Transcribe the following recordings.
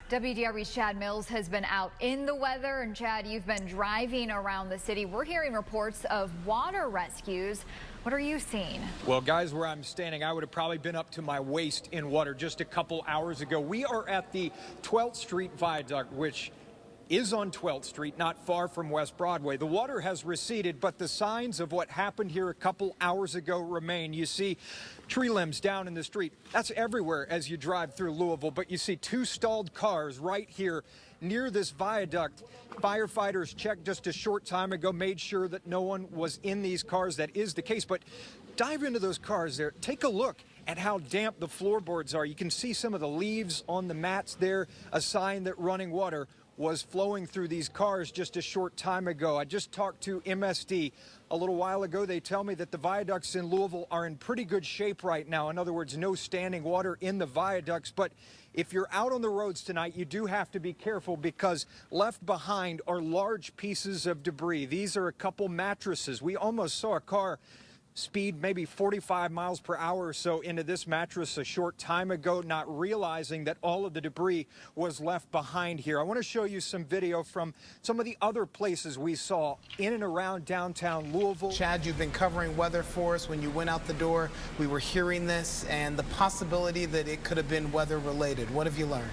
WDRB's Chad Mills has been out in the weather, and Chad, you've been driving around the city. We're hearing reports of water rescues. What are you seeing? Well, guys, where I'm standing, I would have probably been up to my waist in water just a couple hours ago. We are at the 12th Street Viaduct, which is on 12th Street, not far from West Broadway. The water has receded, but the signs of what happened here a couple hours ago remain. You see tree limbs down in the street. That's everywhere as you drive through Louisville, but you see two stalled cars right here near this viaduct. Firefighters checked just a short time ago, made sure that no one was in these cars. That is the case, but dive into those cars there. Take a look at how damp the floorboards are. You can see some of the leaves on the mats there, a sign that running water was flowing through these cars just a short time ago. I just talked to MSD a little while ago. They tell me that the viaducts in Louisville are in pretty good shape right now. In other words, no standing water in the viaducts. But if you're out on the roads tonight, you do have to be careful because left behind are large pieces of debris. These are a couple mattresses. We almost saw a car speed maybe 45 miles per hour or so into this mattress a short time ago, not realizing that all of the debris was left behind here. I want to show you some video from some of the other places we saw in and around downtown Louisville. Chad, you've been covering weather for us. When you went out the door, we were hearing this and the possibility that it could have been weather related. What have you learned?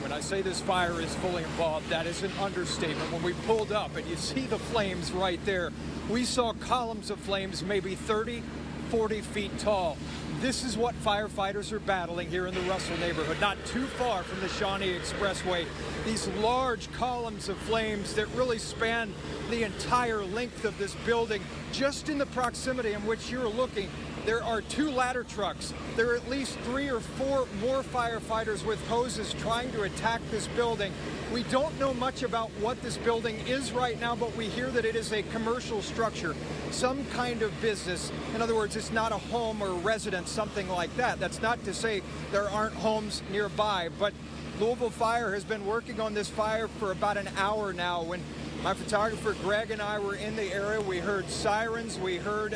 When I say this fire is fully involved, that is an understatement. When we pulled up and you see the flames right there, we saw columns of flames maybe 30, 40 feet tall. This is what firefighters are battling here in the Russell neighborhood, not too far from the Shawnee Expressway. These large columns of flames that really span the entire length of this building. Just in the proximity in which you're looking, there are two ladder trucks. There are at least 3 or 4 more firefighters with hoses trying to attack this building. We don't know much about what this building is right now, but we hear that it is a commercial structure, some kind of business. In other words, it's not a home or a residence, something like that. That's not to say there aren't homes nearby, but Louisville Fire has been working on this fire for about an hour now. When my photographer Greg and I were in the area, we heard sirens, we heard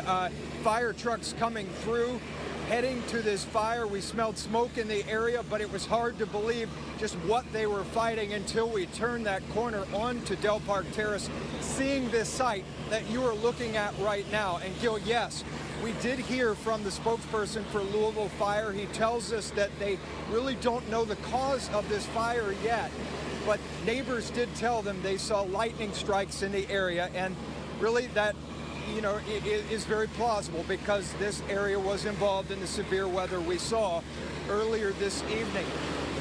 fire trucks coming through, heading to this fire. We smelled smoke in the area, but it was hard to believe just what they were fighting until we turned that corner onto Del Park Terrace, seeing this site that you are looking at right now. And Gil, yes, we did hear from the spokesperson for Louisville Fire. He tells us that they really don't know the cause of this fire yet, but neighbors did tell them they saw lightning strikes in the area, and really that, you know, it is very plausible because this area was involved in the severe weather we saw earlier this evening.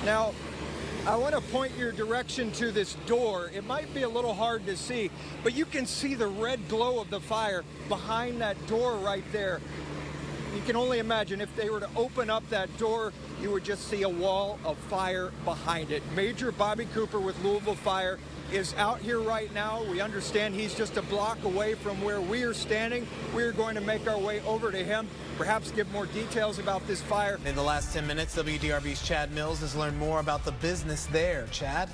Now, I want to point your direction to this door. It might be a little hard to see, but you can see the red glow of the fire behind that door right there. You can only imagine if they were to open up that door, you would just see a wall of fire behind it. Major Bobby Cooper with Louisville Fire is out here right now. We understand he's just a block away from where we are standing. We're going to make our way over to him, perhaps give more details about this fire. In the last 10 minutes, WDRB's Chad Mills has learned more about the business there. Chad?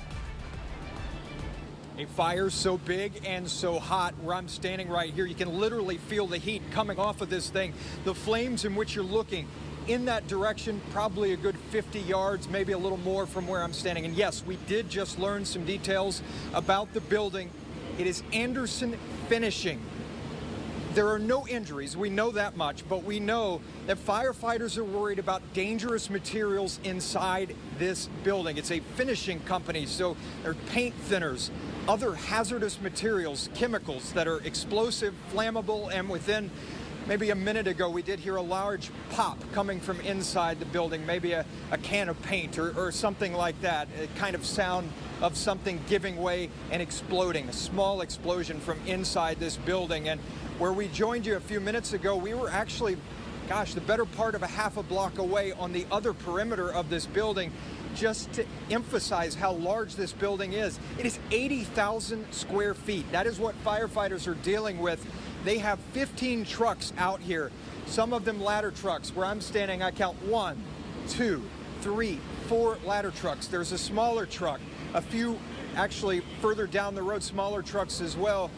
A fire so big and so hot where I'm standing right here, you can literally feel the heat coming off of this thing. The flames in which you're looking in that direction, probably a good 50 yards, maybe a little more from where I'm standing. And yes, we did just learn some details about the building. It is Anderson Finishing. There are no injuries, we know that much, but we know that firefighters are worried about dangerous materials inside this building. It's a finishing company, so there are paint thinners, other hazardous materials, chemicals that are explosive, flammable, and within maybe a minute ago, we did hear a large pop coming from inside the building, maybe a can of paint or something like that, a kind of sound of something giving way and exploding, a small explosion from inside this building. And where we joined you a few minutes ago, we were actually, gosh, the better part of a half a block away on the other perimeter of this building, just to emphasize how large this building is. It is 80,000 square feet. That is what firefighters are dealing with. They have 15 trucks out here, some of them ladder trucks. Where I'm standing, I count 1, 2, 3, 4 ladder trucks. There's a smaller truck, a few actually further down the road, smaller trucks as well.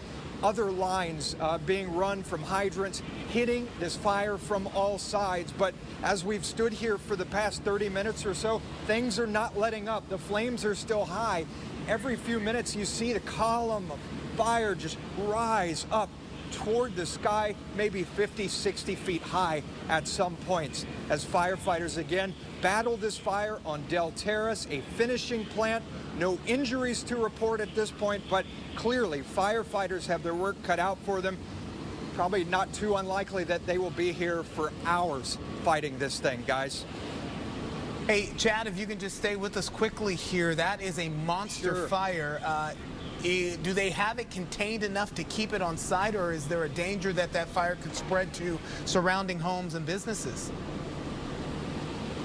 other lines being run from hydrants, hitting this fire from all sides. But as we've stood here for the past 30 minutes or so, things are not letting up. The flames are still high. Every few minutes you see the column of fire just rise up toward the sky, maybe 50, 60 feet high at some points, as firefighters again battle this fire on Del Terrace, a finishing plant. No injuries to report at this point, but clearly firefighters have their work cut out for them. Probably not too unlikely that they will be here for hours fighting this thing, guys. Hey, Chad, if you can just stay with us quickly here. That is a monster fire. Do they have it contained enough to keep it on site, or is there a danger that that fire could spread to surrounding homes and businesses?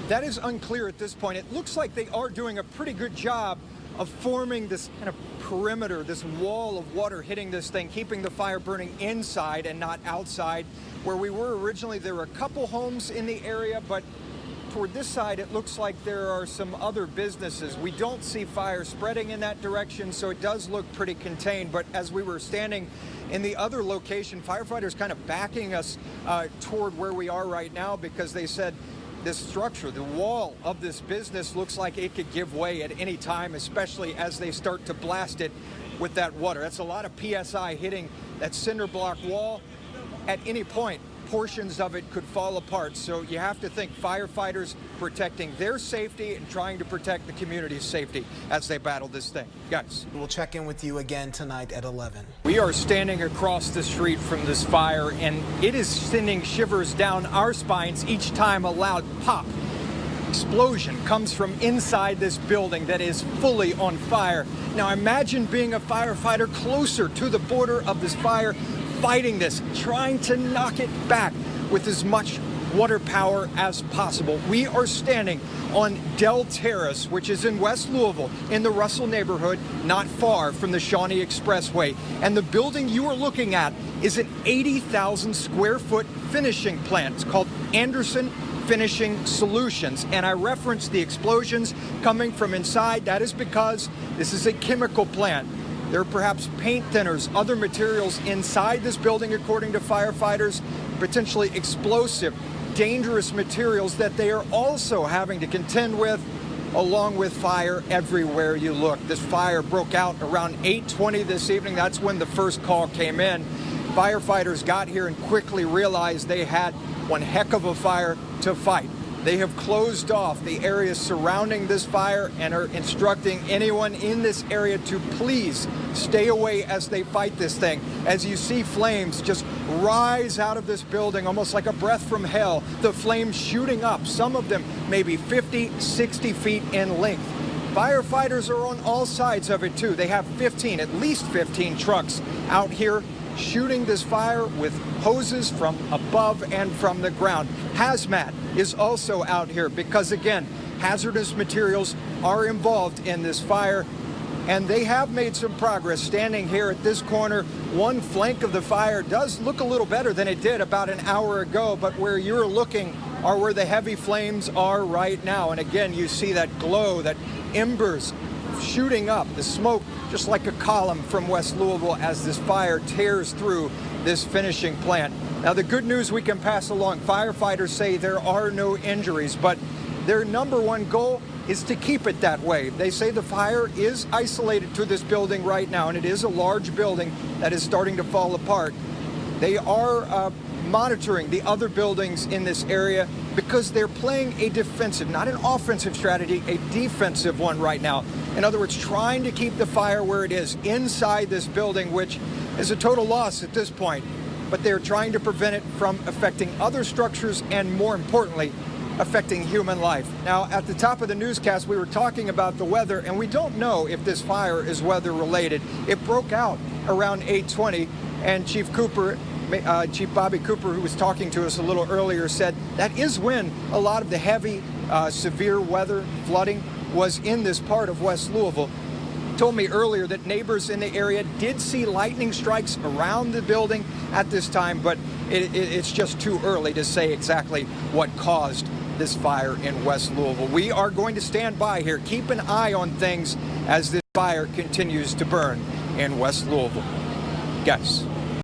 That is unclear at this point. It looks like they are doing a pretty good job of forming this kind of perimeter, this wall of water hitting this thing, keeping the fire burning inside and not outside. Where we were originally, there were a couple homes in the area, but toward this side, it looks like there are some other businesses. We don't see fire spreading in that direction, so it does look pretty contained. But as we were standing in the other location, firefighters kind of backing us toward where we are right now, because they said this structure, the wall of this business, looks like it could give way at any time, especially as they start to blast it with that water. That's a lot of PSI hitting that cinder block wall. At any point, portions of it could fall apart. So you have to think firefighters protecting their safety and trying to protect the community's safety as they battle this thing. Guys, we'll check in with you again tonight at 11. We are standing across the street from this fire, and it is sending shivers down our spines each time a loud pop explosion comes from inside this building that is fully on fire. Now imagine being a firefighter closer to the border of this fire, fighting this, trying to knock it back with as much water power as possible. We are standing on Del Terrace, which is in West Louisville, in the Russell neighborhood, not far from the Shawnee Expressway. And the building you are looking at is an 80,000 square foot finishing plant. It's called Anderson Finishing Solutions. And I referenced the explosions coming from inside. That is because this is a chemical plant. There are perhaps paint thinners, other materials inside this building, according to firefighters, potentially explosive, dangerous materials that they are also having to contend with, along with fire everywhere you look. This fire broke out around 8:20 this evening. That's when the first call came in. Firefighters got here and quickly realized they had one heck of a fire to fight. They have closed off the areas surrounding this fire and are instructing anyone in this area to please stay away as they fight this thing. As you see flames just rise out of this building, almost like a breath from hell, the flames shooting up, some of them maybe 50, 60 feet in length. Firefighters are on all sides of it too. They have at least 15 trucks out here shooting this fire with hoses from above and from the ground. Hazmat is also out here because, again, hazardous materials are involved in this fire, and they have made some progress. Standing here at this corner, one flank of the fire does look a little better than it did about an hour ago, but where you're looking are where the heavy flames are right now. And again, you see that glow, that embers shooting up, the smoke just like a column from West Louisville as this fire tears through this finishing plant. Now, the good news we can pass along, firefighters say there are no injuries, but their number one goal is to keep it that way. They say the fire is isolated to this building right now, and it is a large building that is starting to fall apart. They are monitoring the other buildings in this area because they're playing a defensive, not an offensive strategy, a defensive one right now. In other words, trying to keep the fire where it is inside this building, which is a total loss at this point. But they're trying to prevent it from affecting other structures and, more importantly, affecting human life. Now, at the top of the newscast, we were talking about the weather, and we don't know if this fire is weather related. It broke out around 8:20, and Chief Bobby Cooper, who was talking to us a little earlier, said that is when a lot of the heavy, severe weather, flooding, was in this part of West Louisville. Told me earlier that neighbors in the area did see lightning strikes around the building at this time, but it's just too early to say exactly what caused this fire in West Louisville. We are going to stand by here, keep an eye on things as this fire continues to burn in West Louisville. Guys.